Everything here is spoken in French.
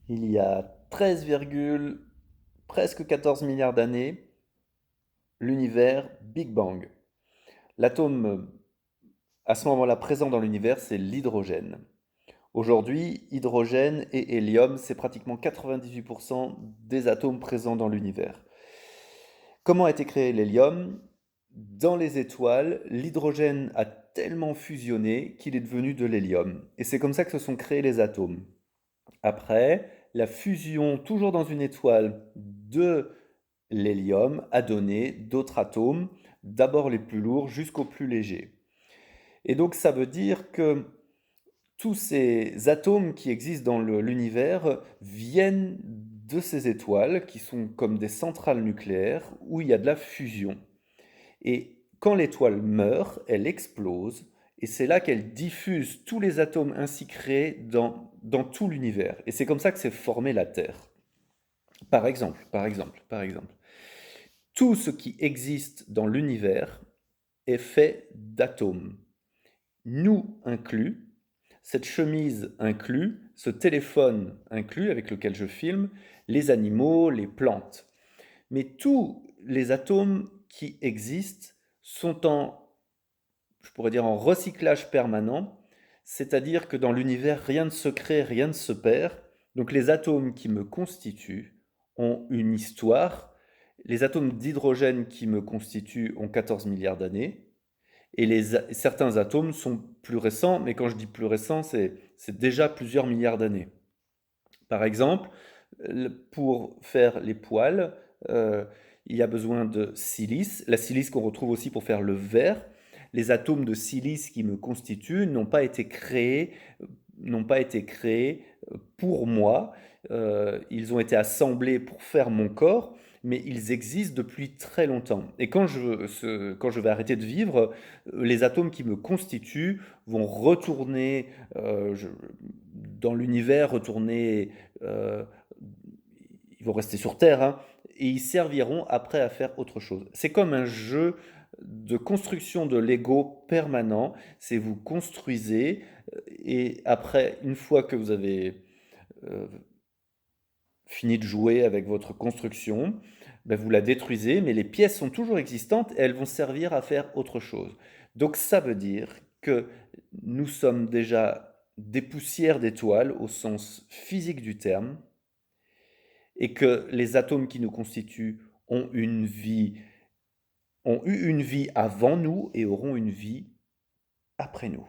Il y a 13, presque 14 milliards d'années, l'univers Big Bang. L'atome, à ce moment-là présent dans l'univers, c'est l'hydrogène. Aujourd'hui, hydrogène et hélium, c'est pratiquement 98% des atomes présents dans l'univers. Comment a été créé l'hélium? Dans les étoiles, l'hydrogène a tellement fusionné qu'il est devenu de l'hélium. Et c'est comme ça que se sont créés les atomes. Après, la fusion, toujours dans une étoile, de l'hélium a donné d'autres atomes, d'abord les plus lourds jusqu'aux plus légers. Et donc ça veut dire que tous ces atomes qui existent dans l'univers viennent de ces étoiles qui sont comme des centrales nucléaires où il y a de la fusion. Et quand l'étoile meurt, elle explose et c'est là qu'elle diffuse tous les atomes ainsi créés dans tout l'univers. Et c'est comme ça que s'est formée la Terre. Par exemple, tout ce qui existe dans l'univers est fait d'atomes. Nous inclus, cette chemise inclus, ce téléphone inclus avec lequel je filme, les animaux, les plantes. Mais tous les atomes qui existent sont je pourrais dire, en recyclage permanent, c'est-à-dire que dans l'univers, rien ne se crée, rien ne se perd. Donc les atomes qui me constituent ont une histoire. Les atomes d'hydrogène qui me constituent ont 14 milliards d'années. Et certains atomes sont plus récents, mais quand je dis plus récents, c'est déjà plusieurs milliards d'années. Par exemple, pour faire les poils, euh, il y a besoin de silice, la silice qu'on retrouve aussi pour faire le verre. Les atomes de silice qui me constituent n'ont pas été créés pour moi. Ils ont été assemblés pour faire mon corps, mais ils existent depuis très longtemps. Et quand je vais arrêter de vivre, les atomes qui me constituent vont retourner dans l'univers, euh, ils vont rester sur Terre, hein, et ils serviront après à faire autre chose. C'est comme un jeu de construction de Lego permanent. C'est vous construisez et après, une fois que vous avez euh, fini de jouer avec votre construction, ben vous la détruisez, mais les pièces sont toujours existantes et elles vont servir à faire autre chose. Donc ça veut dire que nous sommes déjà des poussières d'étoiles au sens physique du terme, et que les atomes qui nous constituent ont eu une vie avant nous et auront une vie après nous.